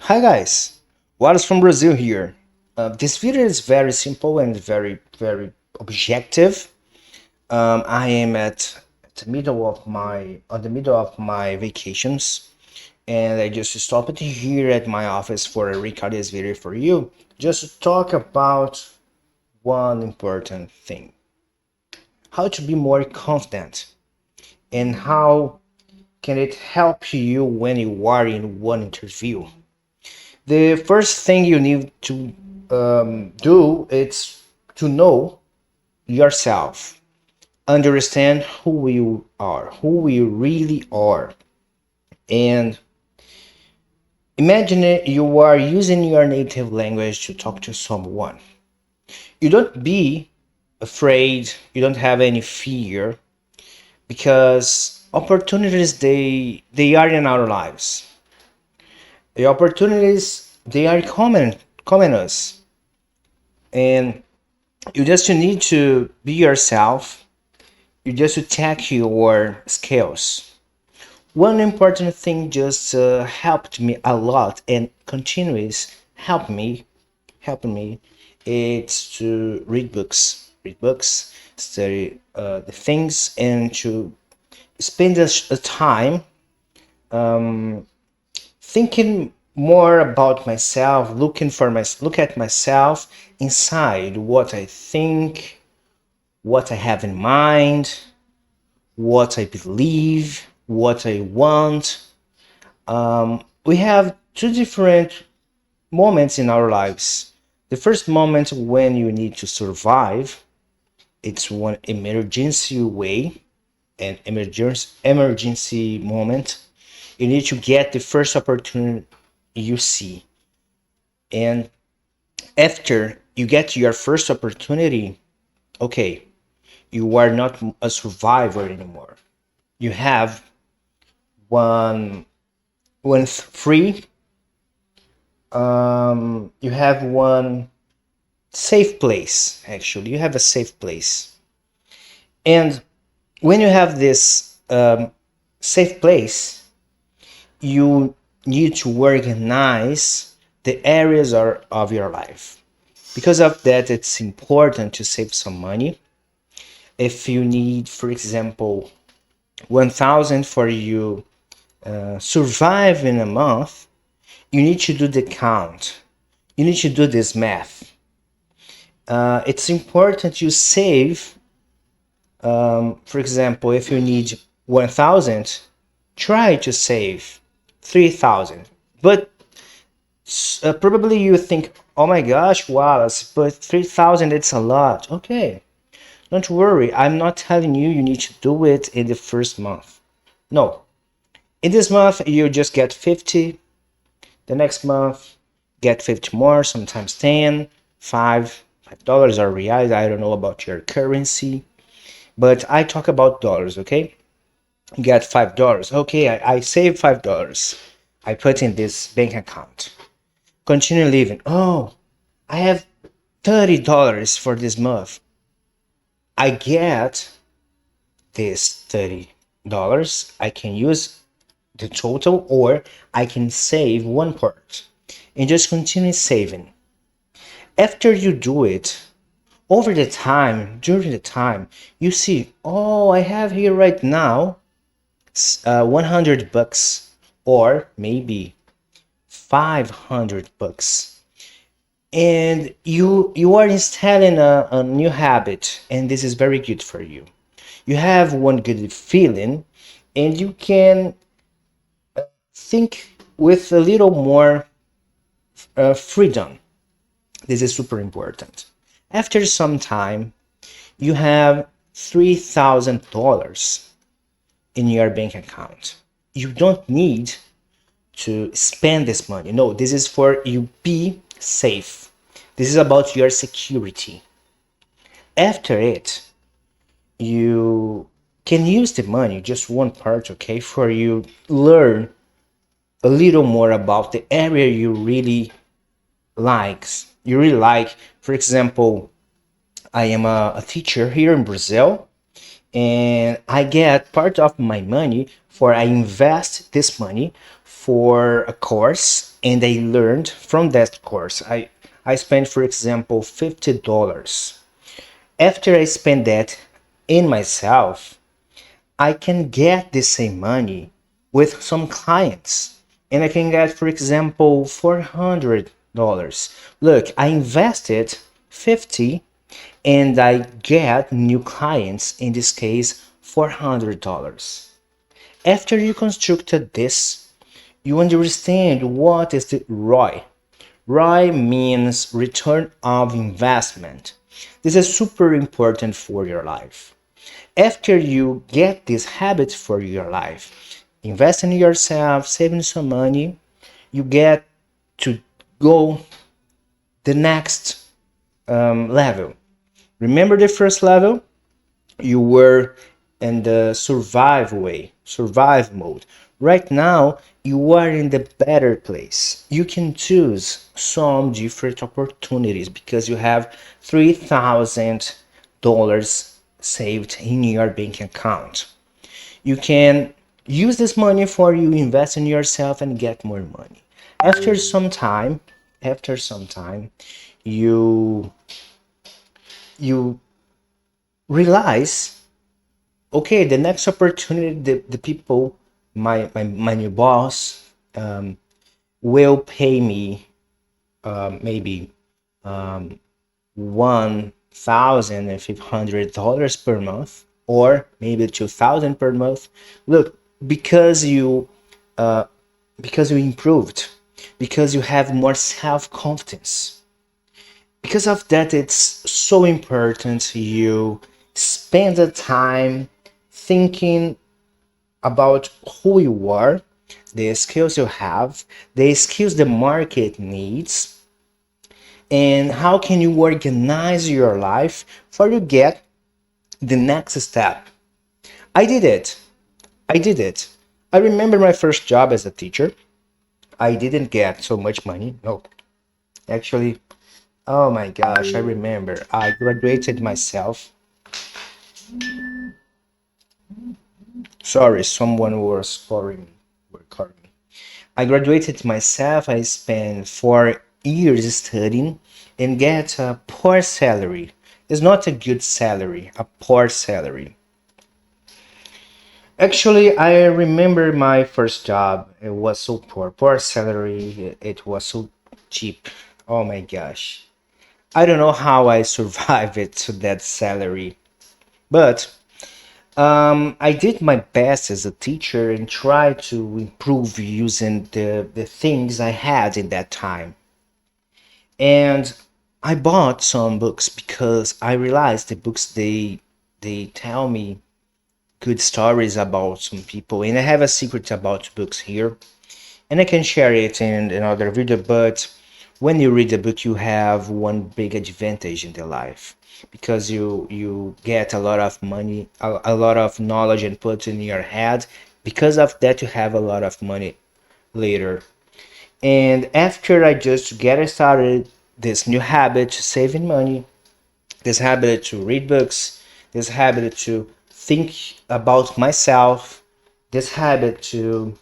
Hi guys, Wallace from Brazil here. This video is very simple and very objective. I am at the middle of my vacations, and I just stopped here at my office for a record this video for you, just to talk about one important thing: how to be more confident, and how can it help you when you are in one interview. The first thing you need to do is to know yourself, understand who you are, who you really are, and imagine you are using your native language to talk to someone. You don't be afraid, you don't have any fear, because opportunities they are in our lives. The opportunities they are common us, and you just need to be yourself. You just attack your skills. One important thing just helped me a lot and continues helping me. It's to read books, study the things, and to spend a time thinking more about myself, look at myself inside, what I think, what I have in mind, what I believe, what I want. We have two different moments in our lives. The first moment when you need to survive, it's one emergency way, an emergency moment. You need to get the first opportunity you see. And after you get your first opportunity, okay, you are not a survivor anymore. You have one free, you have one safe place. Actually, you have a safe place. And when you have this safe place, you need to organize the areas of your life. Because of that, it's important to save some money. If you need, for example, 1,000 for you survive in a month, you need to do the count. You need to do this math. It's important you save. For example, if you need 1,000, try to save 3,000. But probably you think, oh my gosh, Wallace, but 3,000, it's a lot. Okay, don't worry. I'm not telling you you need to do it in the first month. No. In this month, you just get 50. The next month, get 50 more, sometimes 10, $5 or reais. I don't know about your currency, but I talk about dollars, okay? Get $5. Okay, I save $5. I put in this bank account. Continue living. Oh, I have $30 for this month. I get this $30. I can use the total, or I can save one part and just continue saving. After you do it, during the time, you see, oh, I have here right now $100 or maybe $500, and you are installing a new habit, and this is very good for you. You have one good feeling, and you can think with a little more freedom. This is super important. After some time, you have $3,000 in your bank account. You don't need to spend this money. No, this is for you be safe. This is about your security. After it, you can use the money, just one part, okay, for you learn a little more about the area you really like. For example, I am a teacher here in Brazil, and I get part of my money, for I invest this money for a course and I learned from that course. I spent, for example, $50. After I spend that in myself, I can get the same money with some clients. And I can get, for example, $400. Look, I invested 50 and I get new clients, in this case, $400. After you constructed this, you understand what is the ROI. ROI means return of investment. This is super important for your life. After you get this habit for your life, invest in yourself, saving some money, you get to go the next level. Remember the first level? You were in the survive mode. Right now, you are in the better place. You can choose some different opportunities because you have $3,000 saved in your bank account. You can use this money for you invest in yourself and get more money. After some time, after some time, you you realize, okay, the next opportunity, the people, my new boss will pay me maybe $1,500 per month, or maybe 2,000 per month. Look, because you because you improved, because you have more self-confidence. Because of that, it's so important you spend the time thinking about who you are, the skills you have, the skills the market needs, and how can you organize your life for you get the next step. I did it. I did it. I remember my first job as a teacher. I didn't get so much money. No, actually, oh my gosh, I remember. I graduated myself. Sorry, someone was calling me. I graduated myself. I spent 4 years studying and get a poor salary. It's not a good salary, a poor salary. Actually, I remember my first job. It was so poor salary. It was so cheap. Oh my gosh. I don't know how I survived it to that salary, but I did my best as a teacher and tried to improve using the things I had in that time. And I bought some books because I realized the books they tell me good stories about some people, and I have a secret about books here, and I can share it in another video. But when you read the book, you have one big advantage in the life because you get a lot of money, a lot of knowledge and put in your head. Because of that, you have a lot of money later. And after I just get started this new habit to saving money, this habit to read books, this habit to think about myself, this habit to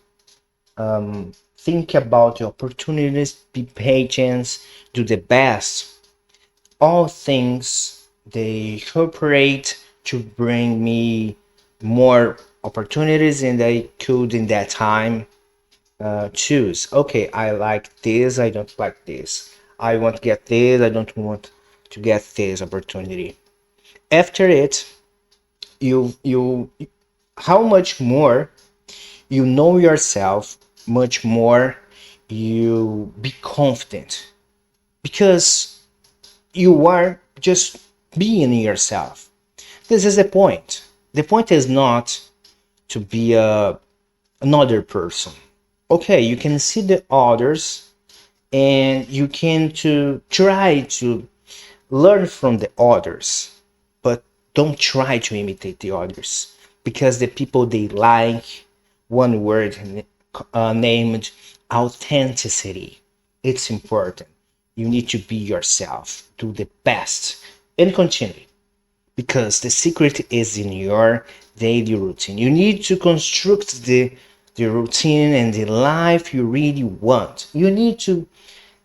think about the opportunities, be patient, do the best. All things they cooperate to bring me more opportunities, and I could in that time choose. Okay, I like this, I don't like this. I want to get this, I don't want to get this opportunity. After it, you how much more you know yourself, much more you be confident because you are just being yourself. This is the point. The point is not to be another person. Okay, you can see the others and you can to try to learn from the others, but don't try to imitate the others because the people they like one word named authenticity. It's important. You need to be yourself, do the best, and continue because the secret is in your daily routine. You need to construct the routine and the life you really want. You need to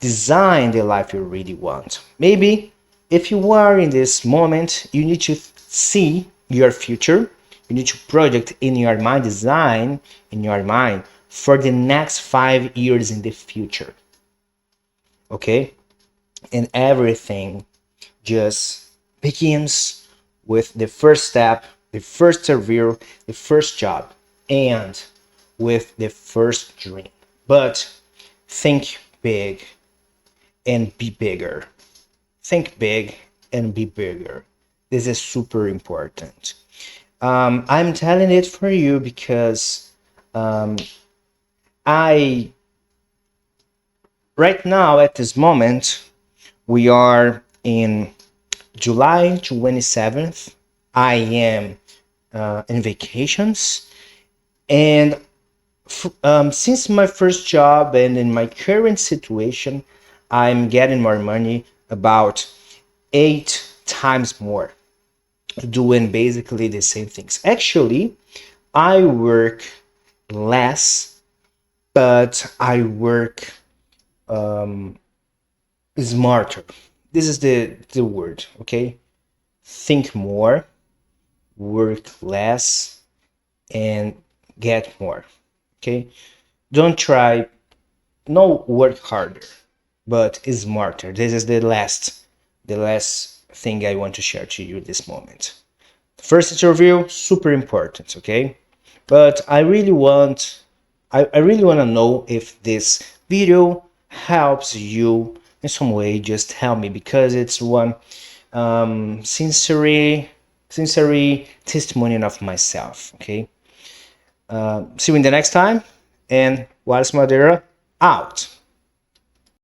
design the life you really want. Maybe if you are in this moment, you need to see your future. You need to project in your mind, design in your mind for the next 5 years in the future. Okay? And everything just begins with the first step, the first interview, the first job, and with the first dream. But think big and be bigger. Think big and be bigger. This is super important. I'm telling it for you because I, right now at this moment, we are in July 27th. I am in vacations, and since my first job and in my current situation, I'm getting more money, about 8 times more, doing basically the same things. Actually, I work less, but I work smarter. This is the word, okay? Think more, work less, and get more, okay? Don't try, no, work harder, but smarter. This is the last thing I want to share to you this moment. First interview, super important, okay? But I really want to know if this video helps you in some way. Just help me, because it's one sincere testimony of myself, okay? See you in the next time, and Wallace Madeira out.